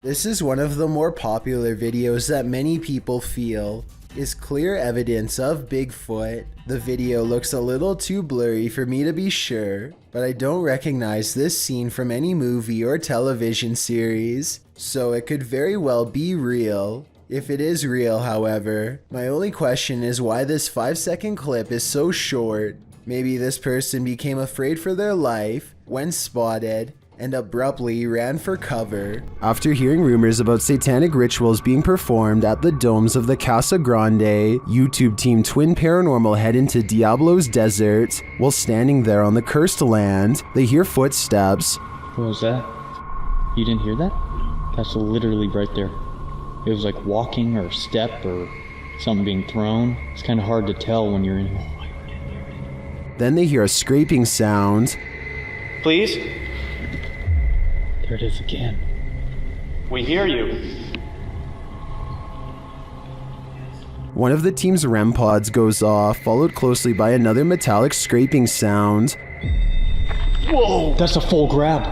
This is one of the more popular videos that many people feel is clear evidence of Bigfoot. The video looks a little too blurry for me to be sure, but I don't recognize this scene from any movie or television series, so it could very well be real. If it is real, however, my only question is why this 5-second clip is so short. Maybe this person became afraid for their life when spotted and abruptly ran for cover. After hearing rumors about satanic rituals being performed at the domes of the Casa Grande, YouTube team Twin Paranormal head into Diablos Desert. While standing there on the cursed land, they hear footsteps. What was that? You didn't hear that? That's literally right there. It was like walking or a step or something being thrown. It's kind of hard to tell when you're in here. Then they hear a scraping sound. Please? There it is again. We hear you. One of the team's REM pods goes off, followed closely by another metallic scraping sound. Whoa! That's a full grab.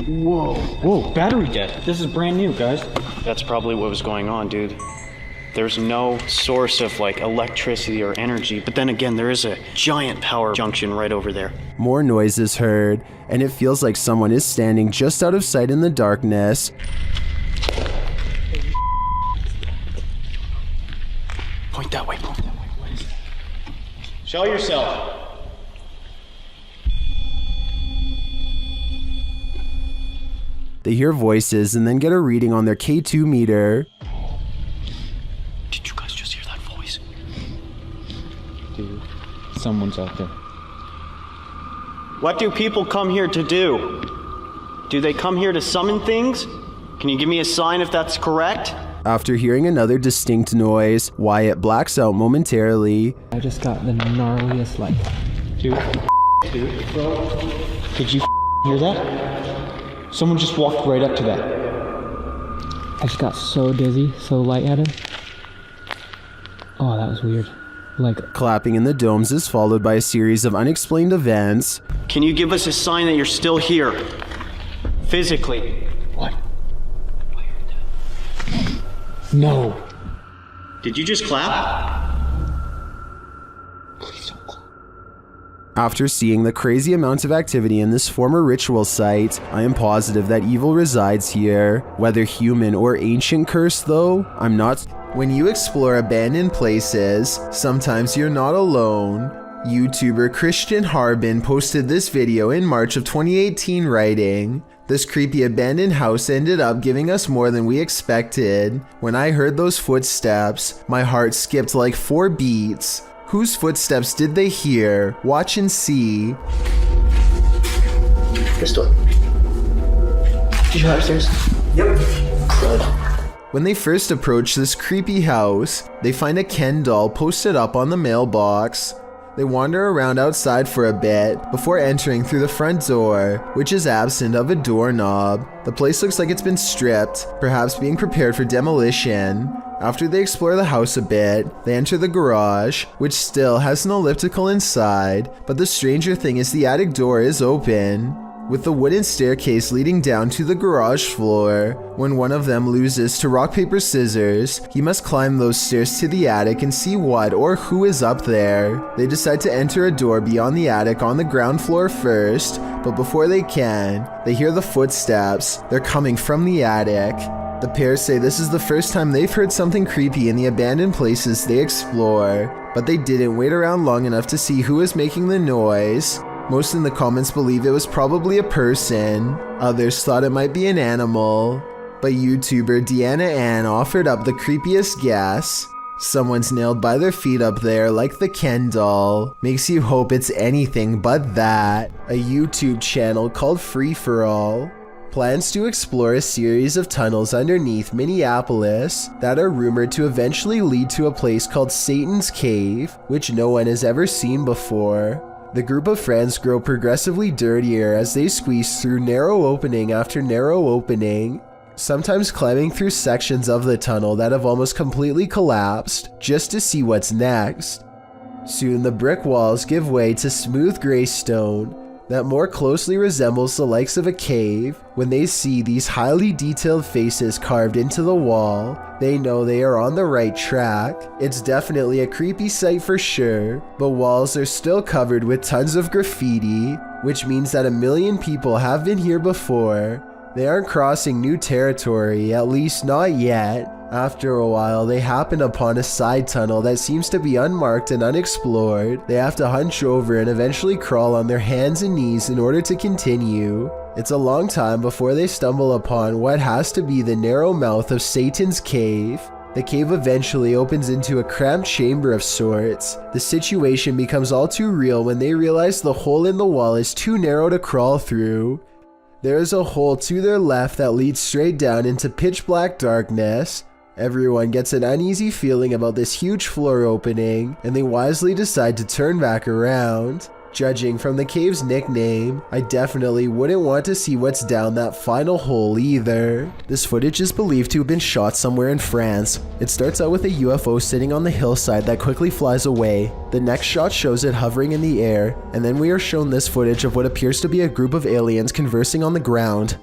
Whoa. Whoa, battery dead. This is brand new, guys. That's probably what was going on, dude. There's no source of like electricity or energy, but then again, there is a giant power junction right over there. More noise is heard, and it feels like someone is standing just out of sight in the darkness. Point that way, point that way. What is that? Show yourself. They hear voices and then get a reading on their K2 meter. Did you guys just hear that voice? Dude, someone's out there. What do people come here to do? Do they come here to summon things? Can you give me a sign if that's correct? After hearing another distinct noise, Wyatt blacks out momentarily. I just got the gnarliest like... Dude, bro. Did you hear that? Someone just walked right up to that. I just got so dizzy, so lightheaded. Oh, that was weird. Like, Clapping in the domes is followed by a series of unexplained events. Can you give us a sign that you're still here? Physically. What? No. Did you just clap? Please don't clap. After seeing the crazy amount of activity in this former ritual site, I am positive that evil resides here. Whether human or ancient curse though, I'm not. When you explore abandoned places, sometimes you're not alone. YouTuber Christian Harbin posted this video in March of 2018 writing, "This creepy abandoned house ended up giving us more than we expected. When I heard those footsteps, my heart skipped like 4 beats. Whose footsteps did they hear? Watch and see." Crystal. Did you go upstairs? Yep. Good. When they first approach this creepy house, they find a Ken doll posted up on the mailbox. They wander around outside for a bit before entering through the front door, which is absent of a doorknob. The place looks like it's been stripped, perhaps being prepared for demolition. After they explore the house a bit, they enter the garage, which still has an elliptical inside, but the stranger thing is the attic door is open, with the wooden staircase leading down to the garage floor. When one of them loses to rock, paper, scissors, he must climb those stairs to the attic and see what or who is up there. They decide to enter a door beyond the attic on the ground floor first, but before they can, they hear the footsteps. They're coming from the attic. The pair say this is the first time they've heard something creepy in the abandoned places they explore, but they didn't wait around long enough to see who was making the noise. Most in the comments believe it was probably a person, others thought it might be an animal, but YouTuber Deanna Ann offered up the creepiest guess. Someone's nailed by their feet up there like the Ken doll. Makes you hope it's anything but that. A YouTube channel called Free For All plans to explore a series of tunnels underneath Minneapolis that are rumored to eventually lead to a place called Satan's Cave, which no one has ever seen before. The group of friends grow progressively dirtier as they squeeze through narrow opening after narrow opening, sometimes climbing through sections of the tunnel that have almost completely collapsed just to see what's next. Soon the brick walls give way to smooth gray stone, that more closely resembles the likes of a cave. When they see these highly detailed faces carved into the wall, they know they are on the right track. It's definitely a creepy sight for sure, but walls are still covered with tons of graffiti, which means that 1 million people have been here before. They aren't crossing new territory, at least not yet. After a while, they happen upon a side tunnel that seems to be unmarked and unexplored. They have to hunch over and eventually crawl on their hands and knees in order to continue. It's a long time before they stumble upon what has to be the narrow mouth of Satan's cave. The cave eventually opens into a cramped chamber of sorts. The situation becomes all too real when they realize the hole in the wall is too narrow to crawl through. There is a hole to their left that leads straight down into pitch black darkness. Everyone gets an uneasy feeling about this huge floor opening, and they wisely decide to turn back around. Judging from the cave's nickname, I definitely wouldn't want to see what's down that final hole either. This footage is believed to have been shot somewhere in France. It starts out with a UFO sitting on the hillside that quickly flies away. The next shot shows it hovering in the air, and then we are shown this footage of what appears to be a group of aliens conversing on the ground.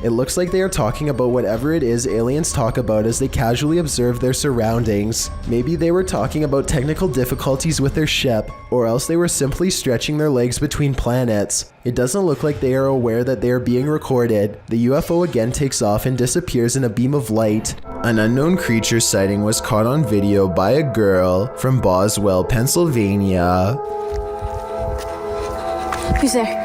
It looks like they are talking about whatever it is aliens talk about as they casually observe their surroundings. Maybe they were talking about technical difficulties with their ship, or else they were simply stretching their legs between planets. It doesn't look like they are aware that they are being recorded. The UFO again takes off and disappears in a beam of light. An unknown creature sighting was caught on video by a girl from Boswell, Pennsylvania. Who's there?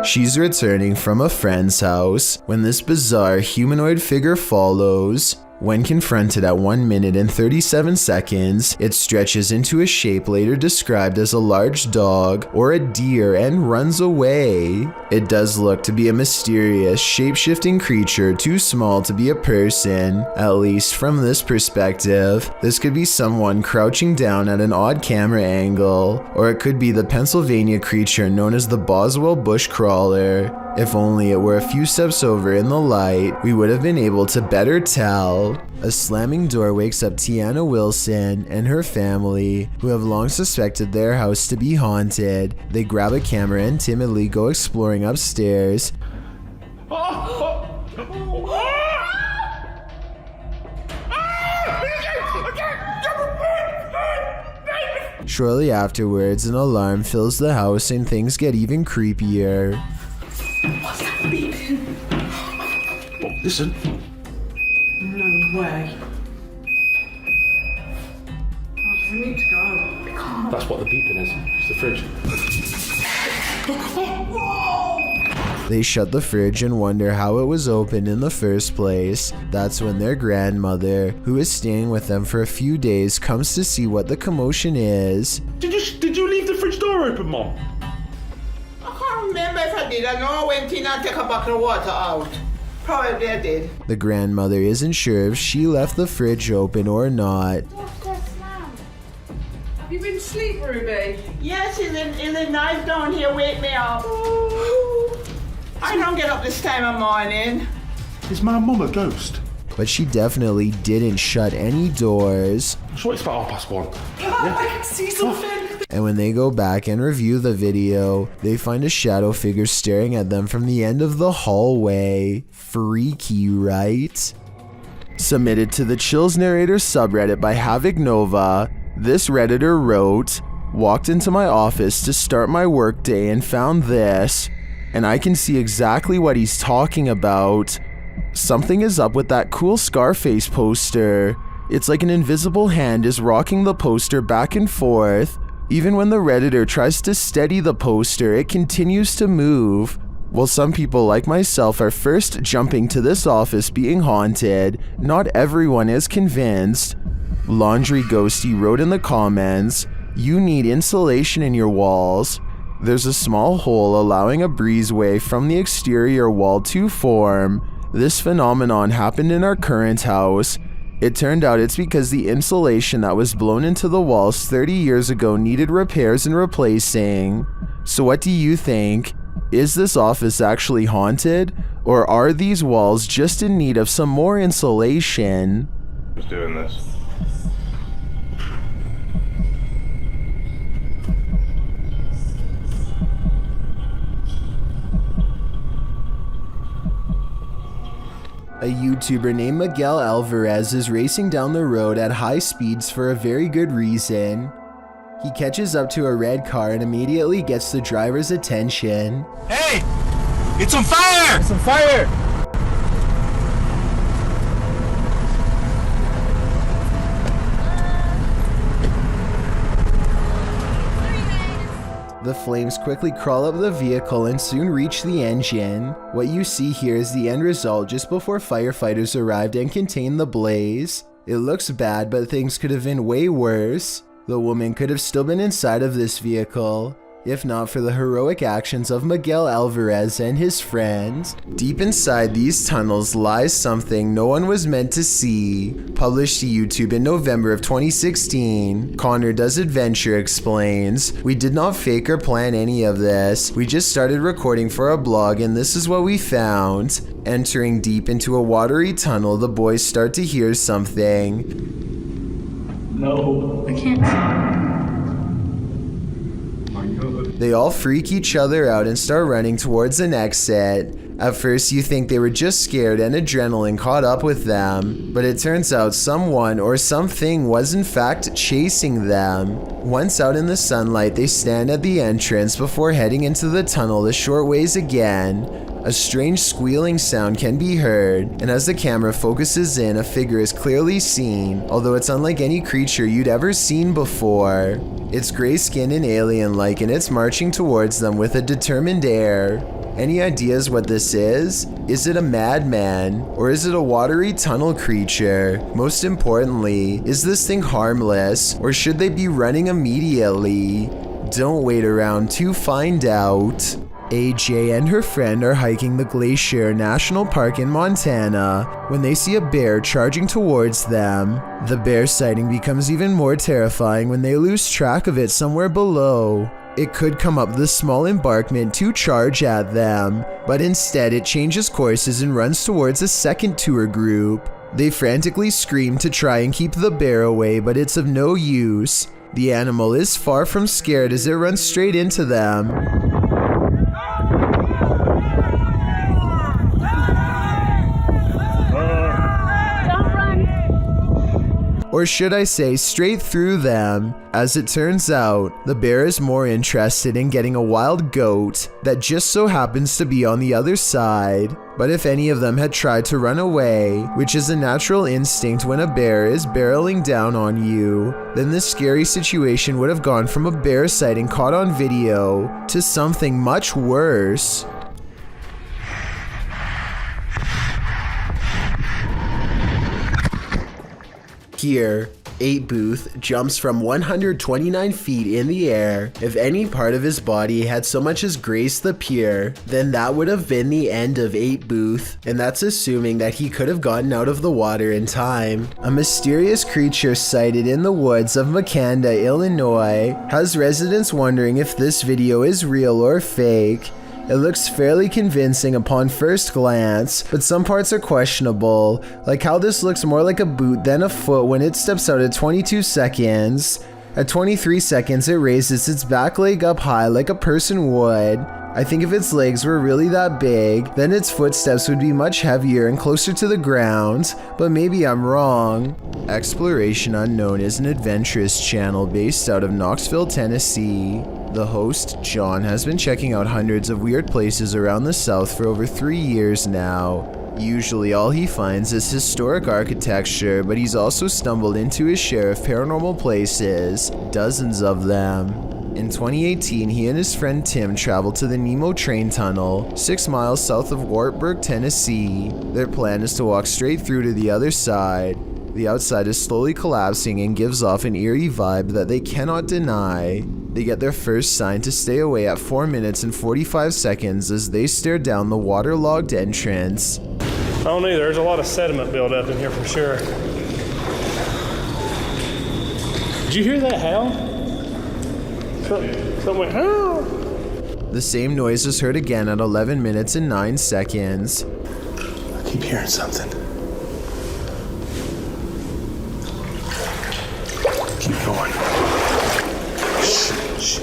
She's returning from a friend's house when this bizarre humanoid figure follows. When confronted at 1 minute and 37 seconds, it stretches into a shape later described as a large dog or a deer and runs away. It does look to be a mysterious, shape-shifting creature too small to be a person, at least from this perspective. This could be someone crouching down at an odd camera angle, or it could be the Pennsylvania creature known as the Boswell bushcrawler. If only it were a few steps over in the light, we would have been able to better tell. A slamming door wakes up Tiana Wilson and her family, who have long suspected their house to be haunted. They grab a camera and timidly go exploring upstairs. Shortly afterwards, an alarm fills the house and things get even creepier. What's that beeping? Oh, listen. No way. Oh, we need to go. We can't. That's what the beeping is. It's the fridge. They shut the fridge and wonder how it was opened in the first place. That's when their grandmother, who is staying with them for a few days, comes to see what the commotion is. Did you leave the fridge door open, Mom? I can't remember if I did. I know I went in and took a bucket of water out. Probably I did. The grandmother isn't sure if she left the fridge open or not. Have you been asleep, Ruby? Yes, is the knife down here wake me up? I don't get up this time of morning. Is my mum a ghost? But she definitely didn't shut any doors. I'm sure it's about 1:30. I can see something. And when they go back and review the video, they find a shadow figure staring at them from the end of the hallway. Freaky, right? Submitted to the Chills Narrator subreddit by Havoc Nova, this Redditor wrote, "Walked into my office to start my workday and found this, and I can see exactly what he's talking about. Something is up with that cool Scarface poster. It's like an invisible hand is rocking the poster back and forth. Even when the Redditor tries to steady the poster, it continues to move. While some people like myself are first jumping to this office being haunted, not everyone is convinced." Laundry Ghosty wrote in the comments, "You need insulation in your walls. There's a small hole allowing a breezeway from the exterior wall to form. This phenomenon happened in our current house. It turned out it's because the insulation that was blown into the walls 30 years ago needed repairs and replacing. So what do you think? Is this office actually haunted? Or are these walls just in need of some more insulation? Who's doing this? A YouTuber named Miguel Alvarez is racing down the road at high speeds for a very good reason. He catches up to a red car and immediately gets the driver's attention. Hey! It's on fire! It's on fire! The flames quickly crawl up the vehicle and soon reach the engine. What you see here is the end result just before firefighters arrived and contained the blaze. It looks bad, but things could have been way worse. The woman could have still been inside of this vehicle, if not for the heroic actions of Miguel Alvarez and his friends. Deep inside these tunnels lies something no one was meant to see. Published to YouTube in November of 2016, Connor Does Adventure explains, "We did not fake or plan any of this. We just started recording for a blog and this is what we found." Entering deep into a watery tunnel, the boys start to hear something. No, I can't. They all freak each other out and start running towards an exit. At first you think they were just scared and adrenaline caught up with them, but it turns out someone or something was in fact chasing them. Once out in the sunlight, they stand at the entrance before heading into the tunnel a short ways again. A strange squealing sound can be heard, and as the camera focuses in, a figure is clearly seen, although it's unlike any creature you'd ever seen before. It's gray-skinned and alien-like, and it's marching towards them with a determined air. Any ideas what this is? Is it a madman? Or is it a watery tunnel creature? Most importantly, is this thing harmless? Or should they be running immediately? Don't wait around to find out. AJ and her friend are hiking the Glacier National Park in Montana when they see a bear charging towards them. The bear sighting becomes even more terrifying when they lose track of it somewhere below. It could come up the small embankment to charge at them, but instead it changes courses and runs towards a second tour group. They frantically scream to try and keep the bear away, but it's of no use. The animal is far from scared as it runs straight into them. Or should I say straight through them. As it turns out, the bear is more interested in getting a wild goat that just so happens to be on the other side. But if any of them had tried to run away, which is a natural instinct when a bear is barreling down on you, then this scary situation would have gone from a bear sighting caught on video to something much worse. Here, 8 Booth jumps from 129 feet in the air. If any part of his body had so much as graced the pier, then that would have been the end of 8 Booth, and that's assuming that he could have gotten out of the water in time. A mysterious creature sighted in the woods of Makanda, Illinois, has residents wondering if this video is real or fake. It looks fairly convincing upon first glance, but some parts are questionable, like how this looks more like a boot than a foot when it steps out at 22 seconds. At 23 seconds, it raises its back leg up high like a person would. I think if its legs were really that big, then its footsteps would be much heavier and closer to the ground, but maybe I'm wrong. Exploration Unknown is an adventurous channel based out of Knoxville, Tennessee. The host, John, has been checking out hundreds of weird places around the South for over 3 years now. Usually all he finds is historic architecture, but he's also stumbled into his share of paranormal places, dozens of them. In 2018, he and his friend Tim traveled to the Nemo train tunnel, 6 miles south of Wartburg, Tennessee. Their plan is to walk straight through to the other side. The outside is slowly collapsing and gives off an eerie vibe that they cannot deny. They get their first sign to stay away at 4 minutes and 45 seconds as they stare down the waterlogged entrance. I don't know, there's a lot of sediment built up in here for sure. Did you hear that howl? Something went, howl. The same noise is heard again at 11 minutes and 9 seconds. I keep hearing something. Keep going. Shh.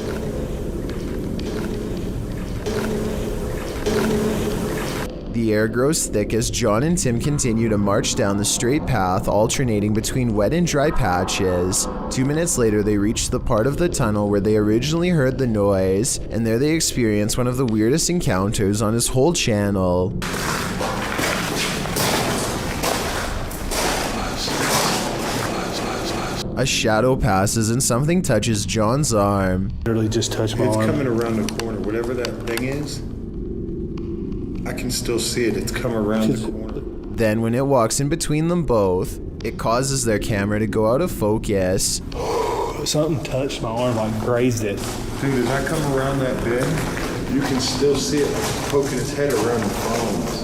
The air grows thick as John and Tim continue to march down the straight path, alternating between wet and dry patches. 2 minutes later, they reach the part of the tunnel where they originally heard the noise, and there they experience one of the weirdest encounters on his whole channel. A shadow passes and something touches John's arm. Literally just touched my It's arm. coming around the corner, whatever that thing is. I can still see it. It's come around the corner. Then when it walks in between them both, it causes their camera to go out of focus. Something touched my arm, like grazed it. Dude, as I come around that bend, you can still see it poking its head around the phones.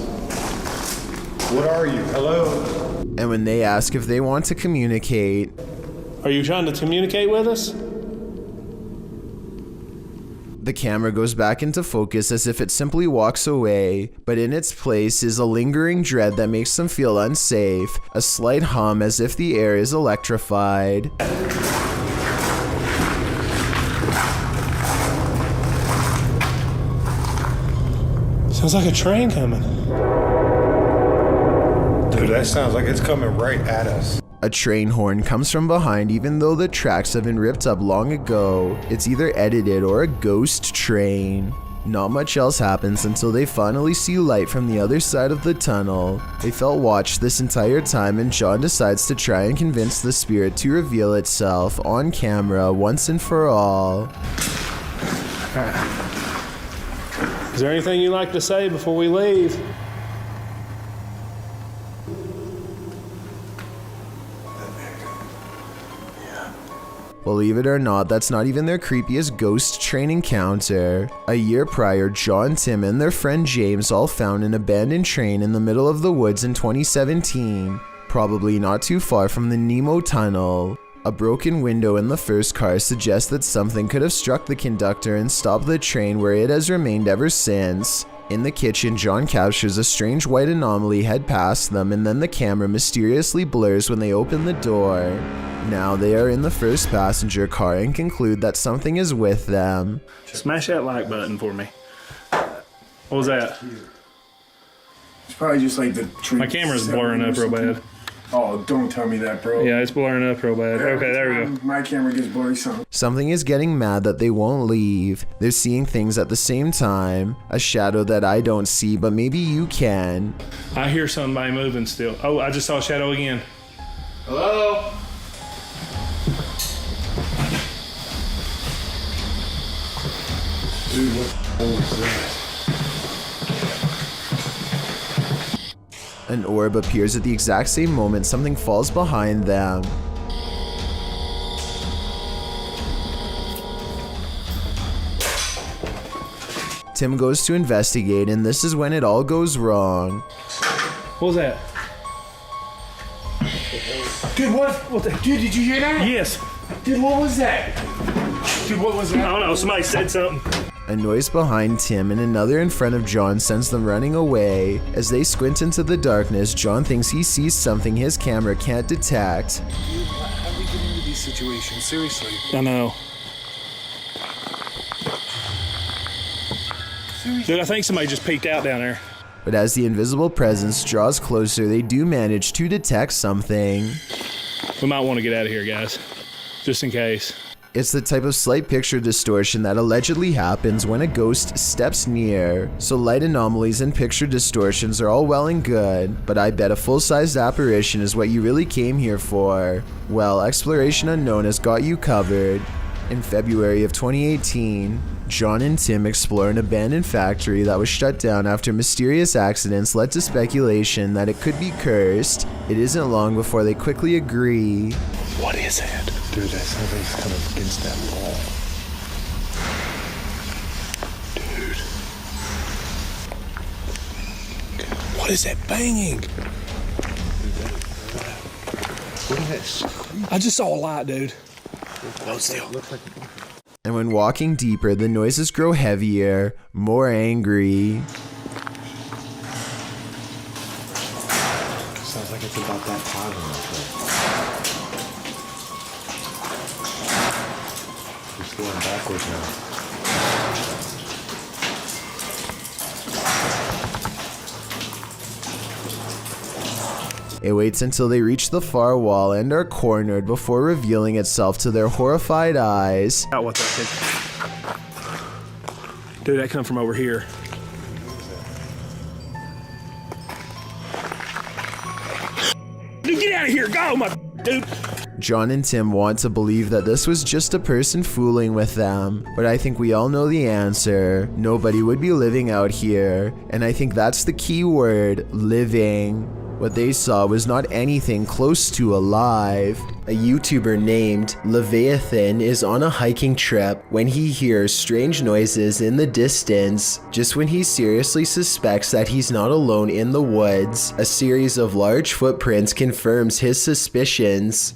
What are you? Hello? And when they ask if they want to communicate, Are you trying to communicate with us? the camera goes back into focus as if it simply walks away, but in its place is a lingering dread that makes them feel unsafe, a slight hum as if the air is electrified. Sounds like a train coming. Dude, that sounds like it's coming right at us. A train horn comes from behind even though the tracks have been ripped up long ago. It's either edited or a ghost train. Not much else happens until they finally see light from the other side of the tunnel. They felt watched this entire time, and John decides to try and convince the spirit to reveal itself on camera once and for all. Is there anything you'd like to say before we leave? Believe it or not, that's not even their creepiest ghost train encounter. A year prior, John, Tim, and their friend James all found an abandoned train in the middle of the woods in 2017, probably not too far from the Nemo tunnel. A broken window in the first car suggests that something could have struck the conductor and stopped the train, where it has remained ever since. In the kitchen, John captures a strange white anomaly head past them, and then the camera mysteriously blurs when they open the door. Now they are in the first passenger car and conclude that something is with them. Smash that like button for me. What was that? It's probably just like the tree. My camera's blurring up real bad. Oh, don't tell me that, bro. Yeah, it's blurring up real bad. Okay, there we go. My camera gets blurry some. Something is getting mad that they won't leave. They're seeing things at the same time. A shadow that I don't see, but maybe you can. I hear somebody moving still. Oh, I just saw a shadow again. Hello? Dude, what the hell was that? An orb appears at the exact same moment something falls behind them. Tim goes to investigate, and this is when it all goes wrong. What was that? Dude, what the? Dude, did you hear that? Yes. Dude, what was that? Dude, what was that? I don't know. Somebody said something. A noise behind Tim and another in front of John sends them running away. As they squint into the darkness, John thinks he sees something his camera can't detect. Dude, how do we get into these situations? Seriously. I know. Dude, I think somebody just peeked out down there. But as the invisible presence draws closer, they do manage to detect something. We might want to get out of here, guys. Just in case. It's the type of slight picture distortion that allegedly happens when a ghost steps near. So light anomalies and picture distortions are all well and good, but I bet a full-sized apparition is what you really came here for. Well, Exploration Unknown has got you covered. In February of 2018, John and Tim explore an abandoned factory that was shut down after mysterious accidents led to speculation that it could be cursed. It isn't long before they quickly agree. What is it? Dude, that something's coming against that wall. Dude. What is that banging? What is that? I just saw a light, dude. Hold still. And when walking deeper, the noises grow heavier, more angry. Sounds like it's about that time in that place. He's going backwards now. It waits until they reach the far wall and are cornered before revealing itself to their horrified eyes. Out what that thing. Dude, that come from over here. Dude, get out of here! Go, my dude! John and Tim want to believe that this was just a person fooling with them, but I think we all know the answer. Nobody would be living out here, and I think that's the key word, living. What they saw was not anything close to alive. A YouTuber named Leviathan is on a hiking trip when he hears strange noises in the distance. Just when he seriously suspects that he's not alone in the woods, a series of large footprints confirms his suspicions.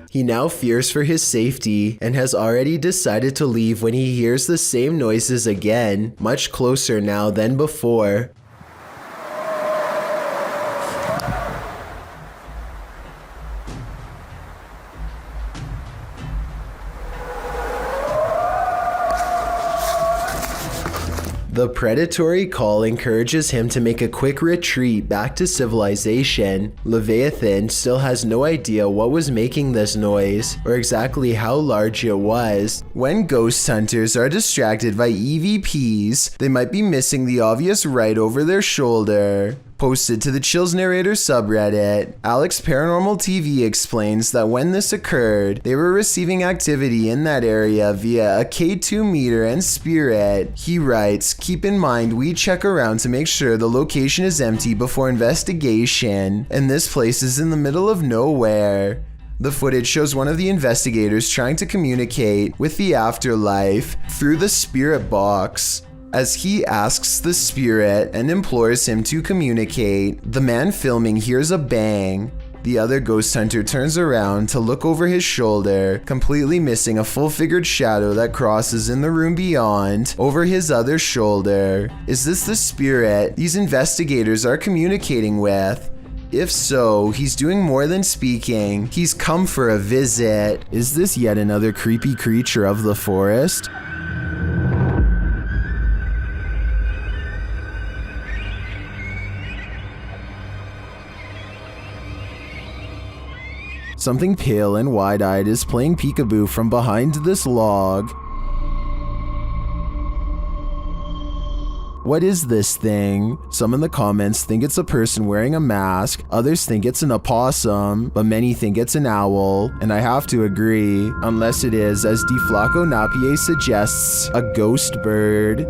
He now fears for his safety and has already decided to leave when he hears the same noises again, much closer now than before. The predatory call encourages him to make a quick retreat back to civilization. Leviathan still has no idea what was making this noise or exactly how large it was. When ghost hunters are distracted by EVPs, they might be missing the obvious right over their shoulder. Posted to the Chills Narrator subreddit, Alex Paranormal TV explains that when this occurred, they were receiving activity in that area via a K2 meter and spirit. He writes, "Keep in mind we check around to make sure the location is empty before investigation, and this place is in the middle of nowhere." The footage shows one of the investigators trying to communicate with the afterlife through the spirit box. As he asks the spirit and implores him to communicate, the man filming hears a bang. The other ghost hunter turns around to look over his shoulder, completely missing a full-figured shadow that crosses in the room beyond, over his other shoulder. Is this the spirit these investigators are communicating with? If so, he's doing more than speaking. He's come for a visit. Is this yet another creepy creature of the forest? Something pale and wide-eyed is playing Peekaboo from behind this log. What is this thing? Some in the comments think it's a person wearing a mask, others think it's an opossum, but many think it's an owl, and I have to agree, unless it is, as DeFlaco Napier suggests, a ghost bird.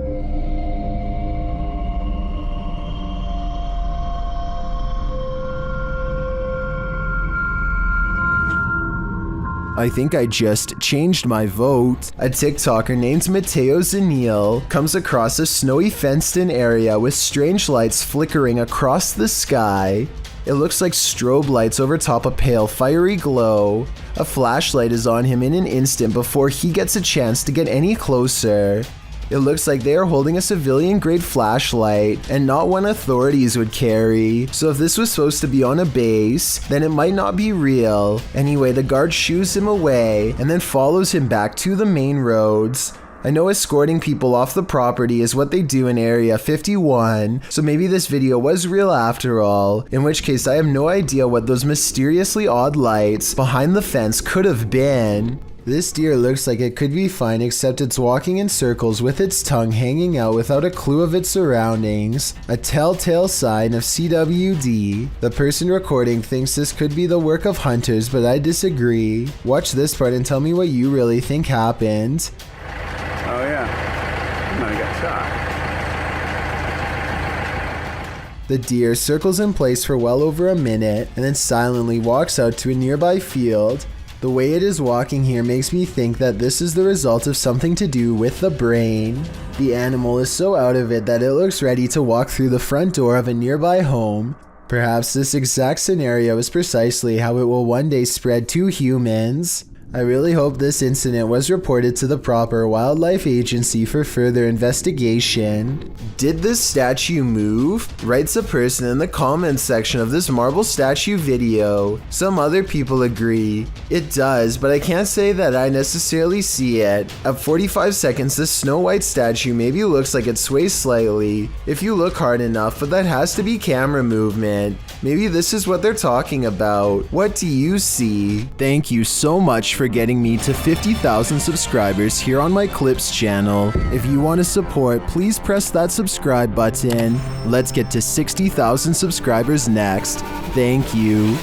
I think I just changed my vote. A TikToker named Matteo Zenil comes across a snowy fenced-in area with strange lights flickering across the sky. It looks like strobe lights over top a pale, fiery glow. A flashlight is on him in an instant before he gets a chance to get any closer. It looks like they are holding a civilian-grade flashlight, and not one authorities would carry. So if this was supposed to be on a base, then it might not be real. Anyway, the guard shoos him away, and then follows him back to the main roads. I know escorting people off the property is what they do in Area 51, so maybe this video was real after all, in which case I have no idea what those mysteriously odd lights behind the fence could have been. This deer looks like it could be fine, except it's walking in circles with its tongue hanging out without a clue of its surroundings. A telltale sign of CWD. The person recording thinks this could be the work of hunters, but I disagree. Watch this part and tell me what you really think happened. Oh yeah, I got shot. The deer circles in place for well over a minute and then silently walks out to a nearby field. The way it is walking here makes me think that this is the result of something to do with the brain. The animal is so out of it that it looks ready to walk through the front door of a nearby home. Perhaps this exact scenario is precisely how it will one day spread to humans. I really hope this incident was reported to the proper wildlife agency for further investigation. Did this statue move? Writes a person in the comments section of this marble statue video. Some other people agree. It does, but I can't say that I necessarily see it. At 45 seconds, this Snow White statue maybe looks like it sways slightly, if you look hard enough, but that has to be camera movement. Maybe this is what they're talking about. What do you see? Thank you so much for getting me to 50,000 subscribers here on my Clips channel. If you want to support, please press that subscribe button. Let's get to 60,000 subscribers next. Thank you.